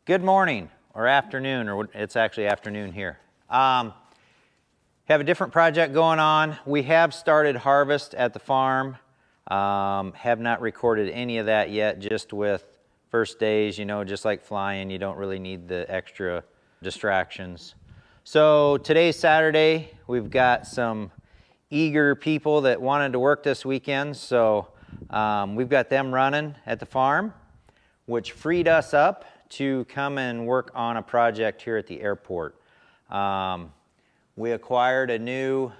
Good morning or afternoon, or it's actually afternoon here. Have a different project going on. We have started harvest at the farm. Have not recorded any of that yet, just with first days, you know, just like flying, you don't really need the extra distractions. So today's Saturday. We've got some eager people that wanted to work this weekend, so we've got them running at the farm, which freed us up to come and work on a project here at the airport. We acquired a new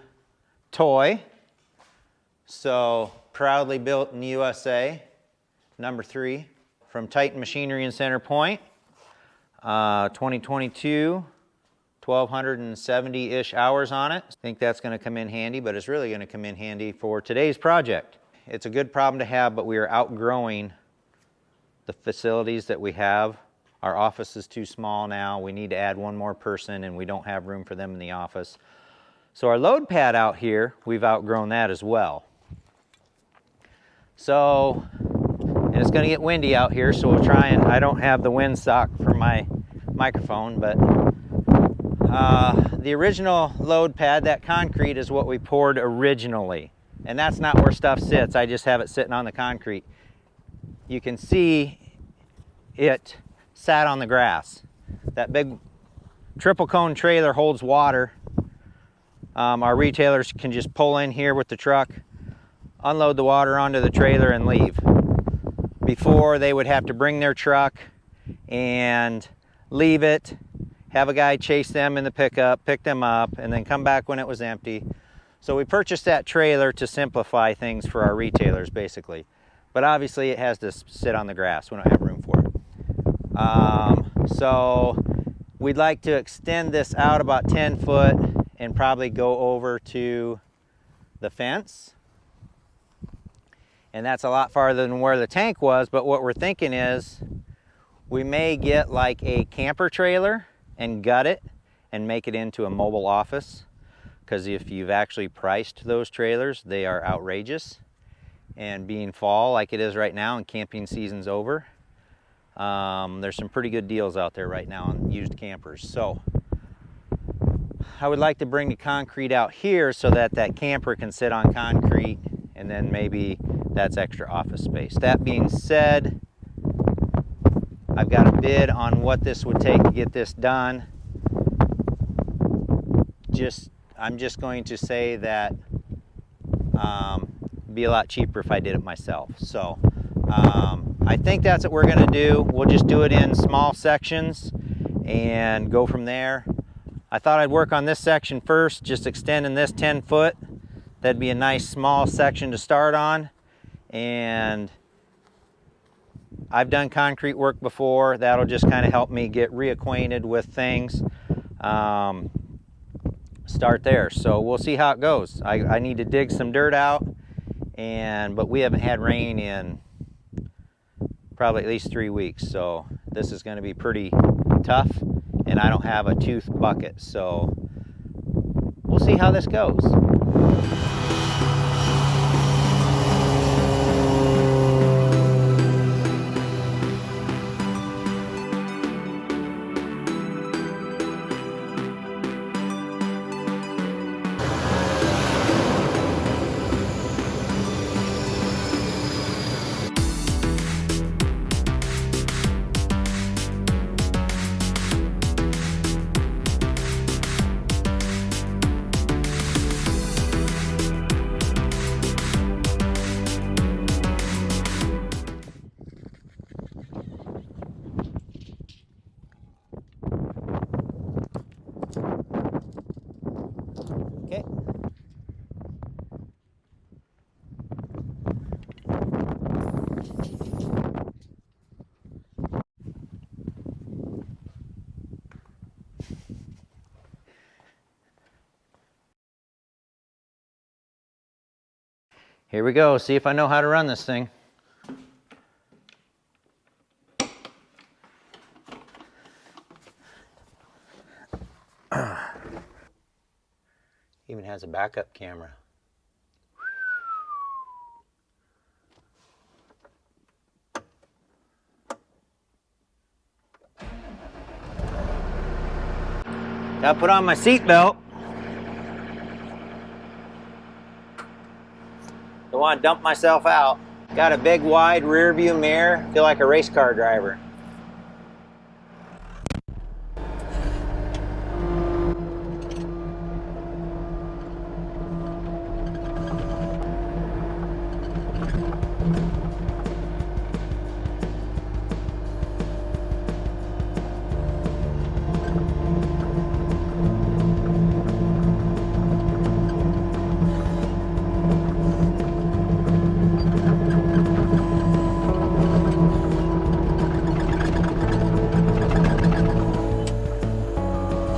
toy, so proudly built in the USA, number 3, from Titan Machinery in Center Point, 2022, 1,270-ish hours on it. I think that's going to come in handy, but it's really going to come in handy for today's project. It's a good problem to have, but we are outgrowing the facilities that we have. Our office is too small now. We need to add one more person, and we don't have room for them in the office. So our load pad out here, we've outgrown that as well. So, and it's going to get windy out here, so we'll try and, I don't have the windsock for my microphone, but the original load pad, that concrete, is what we poured originally. And that's not where stuff sits. I just have it sitting on the concrete. You can see it sat on the grass. That big triple cone trailer holds water. Our retailers can just pull in here with the truck, unload the water onto the trailer and leave. Before, they would have to bring their truck and leave it, have a guy chase them in the pickup, pick them up, and then come back when it was empty. So we purchased that trailer to simplify things for our retailers, basically. But obviously it has to sit on the grass. We don't have room for it. So we'd like to extend this out about 10 foot and probably go over to the fence. And that's a lot farther than where the tank was, but what we're thinking is we may get like a camper trailer and gut it and make it into a mobile office. Because if you've actually priced those trailers, they are outrageous. And being fall like it is right now and camping season's over, there's some pretty good deals out there right now on used campers. So I would like to bring the concrete out here so that that camper can sit on concrete, and then maybe that's extra office space. That being said, I've got a bid on what this would take to get this done. I'm just going to say that it'd be a lot cheaper if I did it myself. So I think that's what we're going to do. We'll just do it in small sections and go from there. I thought I'd work on this section first, just extending this 10 foot. That'd be a nice small section to start on. And I've done concrete work before. That'll just kind of help me get reacquainted with things. Start there. So we'll see how it goes. I need to dig some dirt out, but we haven't had rain in probably at least 3 weeks. So this is going to be pretty tough, and I don't have a tooth bucket. So we'll see how this goes. Okay. Here we go. See if I know how to run this thing. Even has a backup camera. Gotta put on my seatbelt. Don't want to dump myself out. Got a big wide rear view mirror. Feel like a race car driver.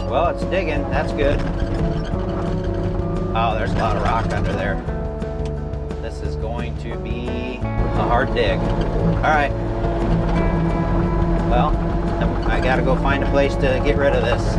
Well, it's digging. That's good. Oh, there's a lot of rock under there. This is going to be a hard dig. All right. Well, I gotta go find a place to get rid of this.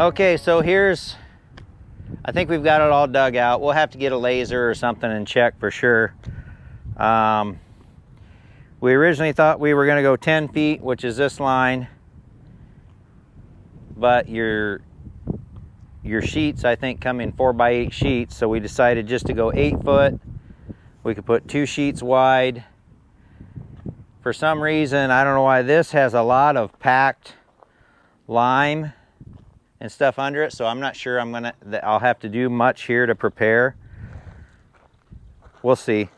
Okay, so I think we've got it all dug out. We'll have to get a laser or something and check for sure. We originally thought we were going to go 10 feet, which is this line, but your sheets, I think, come in 4x8 sheets, so we decided just to go 8 foot. We could put 2 sheets wide. For some reason, I don't know why, this has a lot of packed lime and stuff under it, so I'm not sure I'll have to do much here to prepare. We'll see.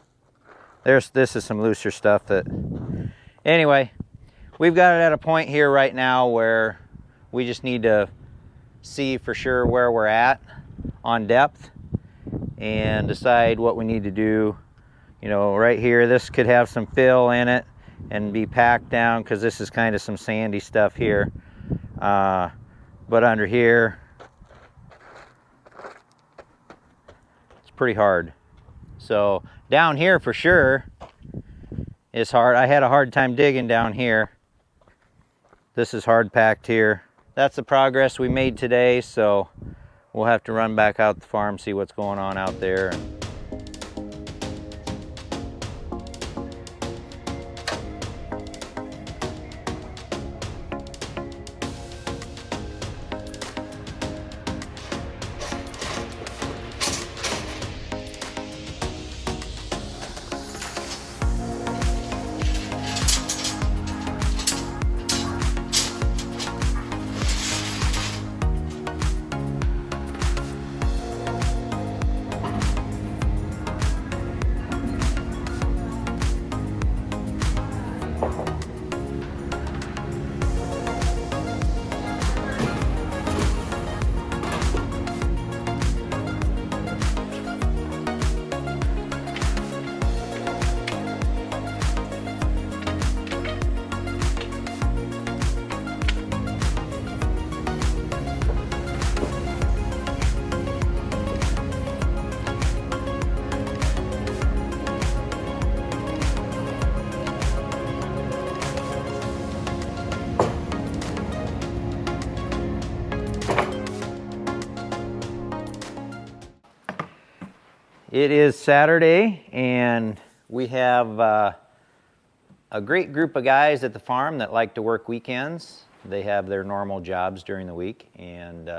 This is some looser stuff that, anyway, we've got it at a point here right now where we just need to see for sure where we're at on depth and decide what we need to do. You know, right here, this could have some fill in it and be packed down because this is kind of some sandy stuff here. But under here, it's pretty hard. So down here for sure is hard. I had a hard time digging down here. This is hard packed here. That's the progress we made today, so we'll have to run back out the farm, see what's going on out there. It is Saturday, and we have a great group of guys at the farm that like to work weekends. They have their normal jobs during the week, and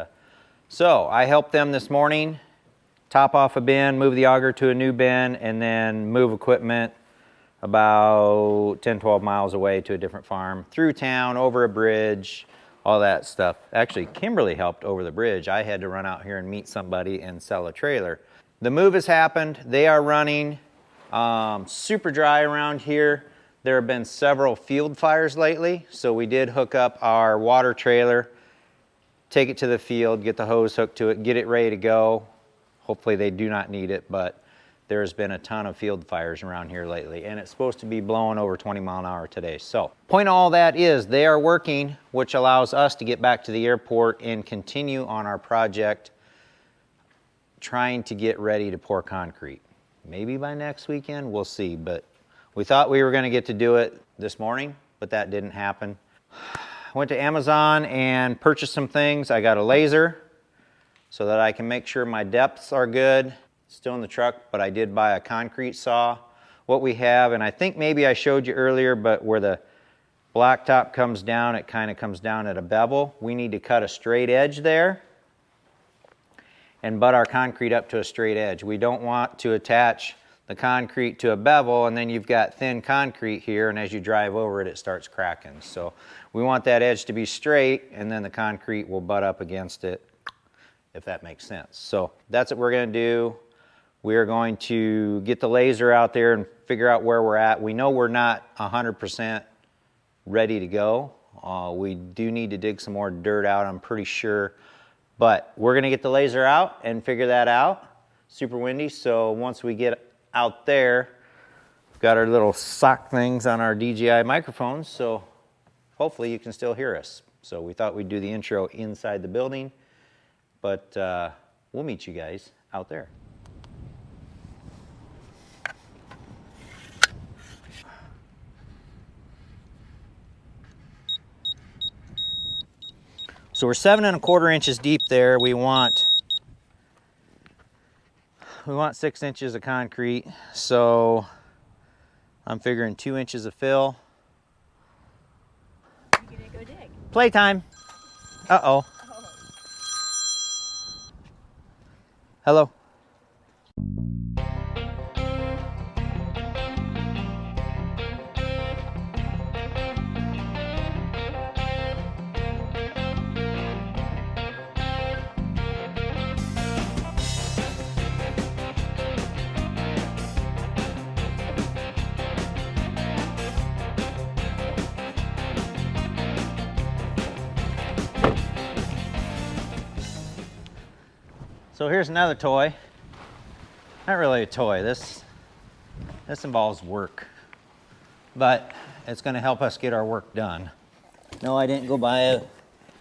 so I helped them this morning top off a bin, move the auger to a new bin, and then move equipment about 10-12 miles away to a different farm, through town, over a bridge, all that stuff. Actually, Kimberly helped over the bridge. I had to run out here and meet somebody and sell a trailer. The move has happened. They are running super dry around here. There have been several field fires lately, so we did hook up our water trailer, take it to the field, get the hose hooked to it, get it ready to go. Hopefully they do not need it, but there's been a ton of field fires around here lately, and it's supposed to be blowing over 20 mile an hour today. So, point of all that is they are working, which allows us to get back to the airport and continue on our project trying to get ready to pour concrete. Maybe by next weekend, we'll see, but we thought we were gonna get to do it this morning, but that didn't happen. I went to Amazon and purchased some things. I got a laser so that I can make sure my depths are good. Still in the truck, but I did buy a concrete saw. What we have, and I think maybe I showed you earlier, but where the blacktop comes down, it kind of comes down at a bevel. We need to cut a straight edge there and butt our concrete up to a straight edge. We don't want to attach the concrete to a bevel and then you've got thin concrete here, and as you drive over it, it starts cracking. So we want that edge to be straight, and then the concrete will butt up against it, if that makes sense. So that's what we're gonna do. We're going to get the laser out there and figure out where we're at. We know we're not 100% ready to go. We do need to dig some more dirt out, I'm pretty sure. But we're gonna get the laser out and figure that out. Super windy, so once we get out there, we've got our little sock things on our DJI microphones, so hopefully you can still hear us. So we thought we'd do the intro inside the building, but we'll meet you guys out there. So we're 7 1/4 inches deep there. We want 6 inches of concrete. So I'm figuring 2 inches of fill. I'm gonna go dig. Playtime. Uh-oh. Hello. So here's another toy. Not really a toy. This involves work, but it's going to help us get our work done. No, I didn't go buy a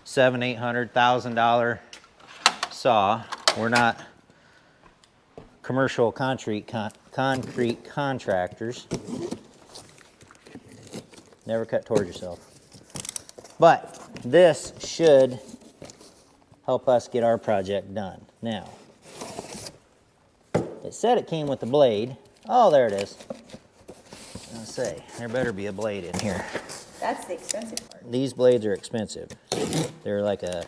$700,000, $800,000 saw. We're not commercial concrete contractors. Never cut towards yourself. But this should help us get our project done. Now, it said it came with the blade. Oh, there it is. I'll say, there better be a blade in here. That's the expensive part. These blades are expensive. They're like a,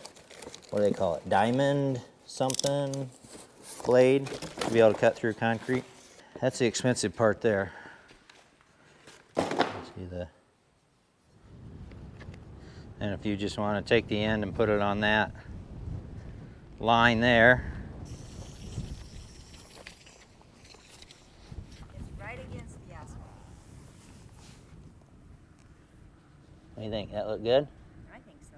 what do they call it? Diamond something blade to be able to cut through concrete. That's the expensive part there. See the, and if you just want to take the end and put it on that line there. It's right against the asphalt. What do you think? That look good? I think so.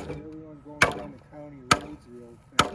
Everyone going down the county roads real fast.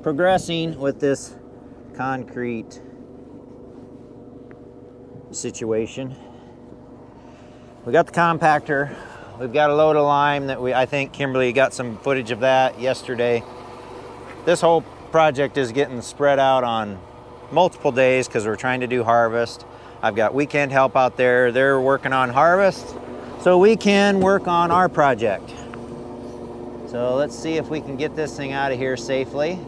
Progressing with this concrete situation. We got the compactor. We've got a load of lime that I think Kimberly got some footage of that yesterday. This whole project is getting spread out on multiple days because we're trying to do harvest. I've got weekend help out there. They're working on harvest, so we can work on our project. So let's see if we can get this thing out of here safely.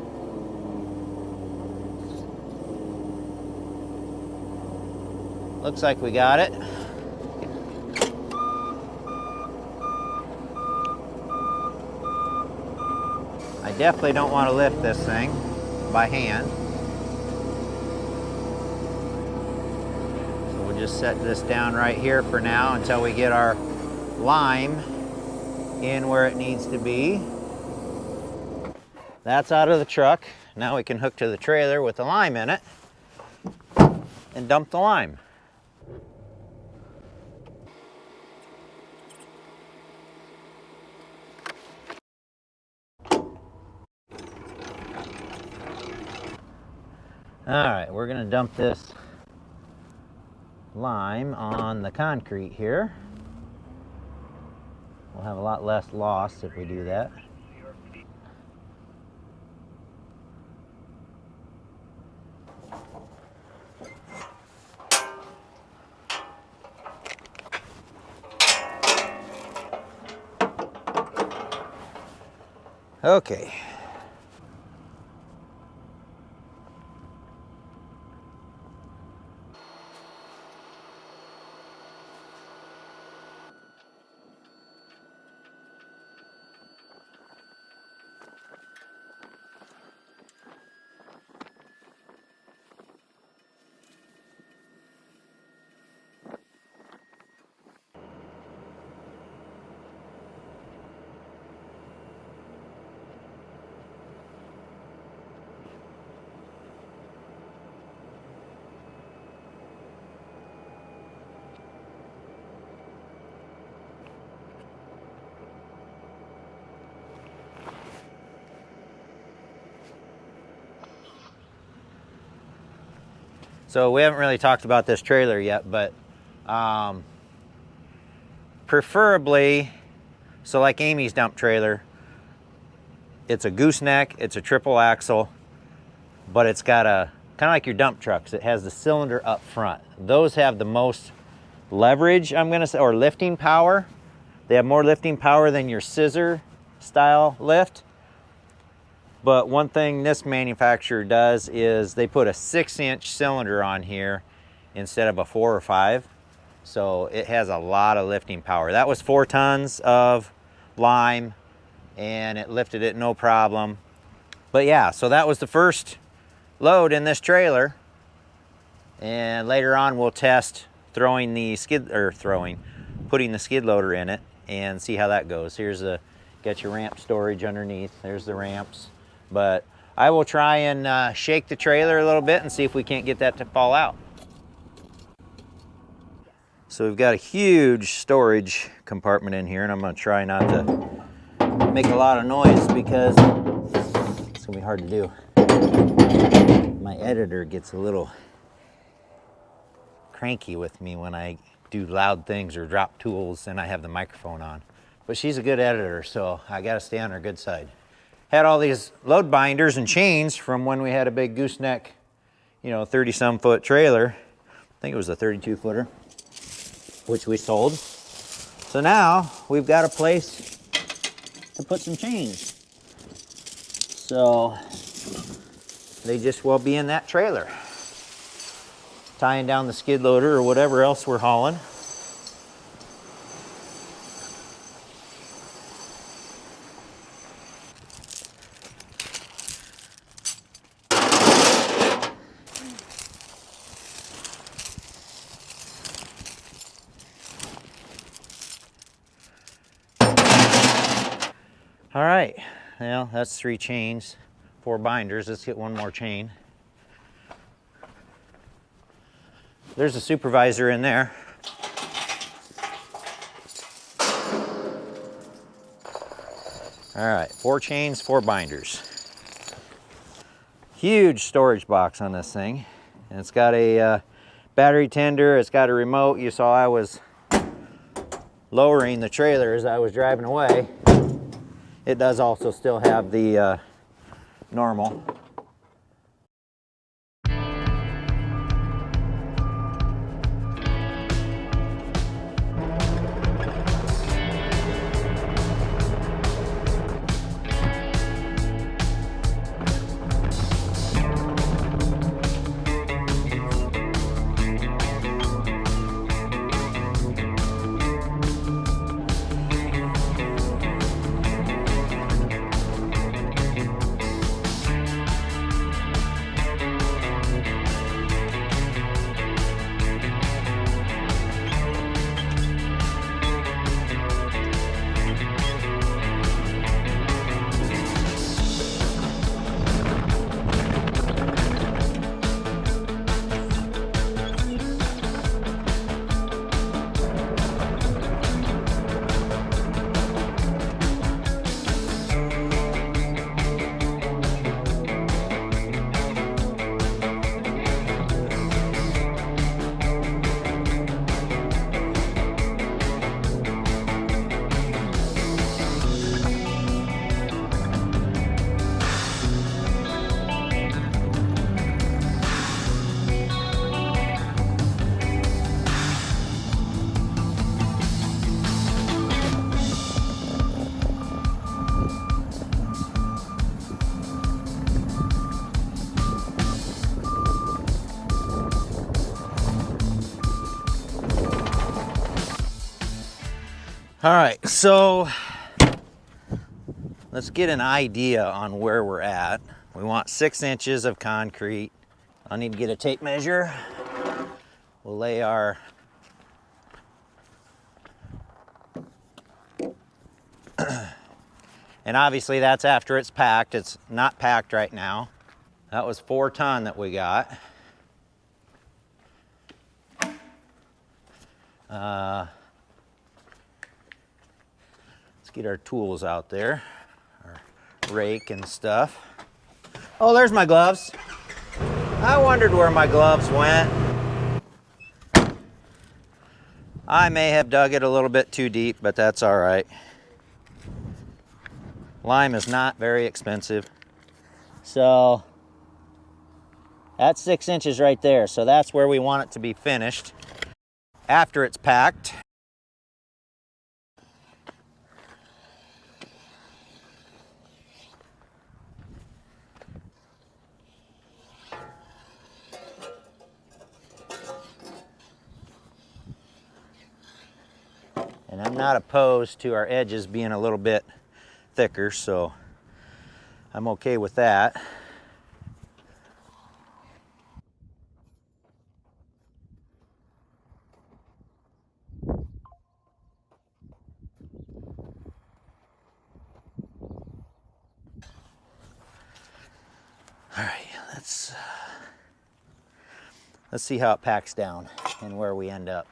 Looks like we got it. I definitely don't want to lift this thing by hand. So we'll just set this down right here for now until we get our lime in where it needs to be. That's out of the truck. Now we can hook to the trailer with the lime in it and dump the lime. All right, we're gonna dump this lime on the concrete here. We'll have a lot less loss if we do that. Okay. So we haven't really talked about this trailer yet, but preferably, so like Amy's dump trailer, it's a gooseneck, it's a triple axle, but it's got a, kind of like your dump trucks, it has the cylinder up front. Those have the most leverage, I'm gonna say, or lifting power. They have more lifting power than your scissor style lift. But one thing this manufacturer does is they put a 6-inch cylinder on here instead of a 4 or 5. So it has a lot of lifting power. That was 4 tons of lime and it lifted it no problem. But yeah, so that was the first load in this trailer. And later on we'll test putting the skid loader in it and see how that goes. Here's got your ramp storage underneath. There's the ramps. But I will try and shake the trailer a little bit and see if we can't get that to fall out. So we've got a huge storage compartment in here, and I'm going to try not to make a lot of noise because it's going to be hard to do. My editor gets a little cranky with me when I do loud things or drop tools and I have the microphone on. But she's a good editor, so I got to stay on her good side. Had all these load binders and chains from when we had a big gooseneck, 30-some foot trailer. I think it was a 32-footer, which we sold. So now we've got a place to put some chains. So they just will be in that trailer, tying down the skid loader or whatever else we're hauling. All right, well, that's 3 chains, 4 binders. Let's get one more chain. There's a supervisor in there. All right, 4 chains, 4 binders. Huge storage box on this thing. And it's got a battery tender, it's got a remote. You saw I was lowering the trailer as I was driving away. It does also still have the normal. All right, so let's get an idea on where we're at. We want 6 inches of concrete. I need to get a tape measure. We'll lay our and obviously that's after it's packed. It's not packed right now. That was 4 ton that we got. Let's get our tools out there, our rake and stuff. Oh, there's my gloves. I wondered where my gloves went. I may have dug it a little bit too deep, but that's all right. Lime is not very expensive. So that's 6 inches right there. So that's where we want it to be finished after it's packed. And I'm not opposed to our edges being a little bit thicker, so I'm okay with that. All right, let's see how it packs down and where we end up.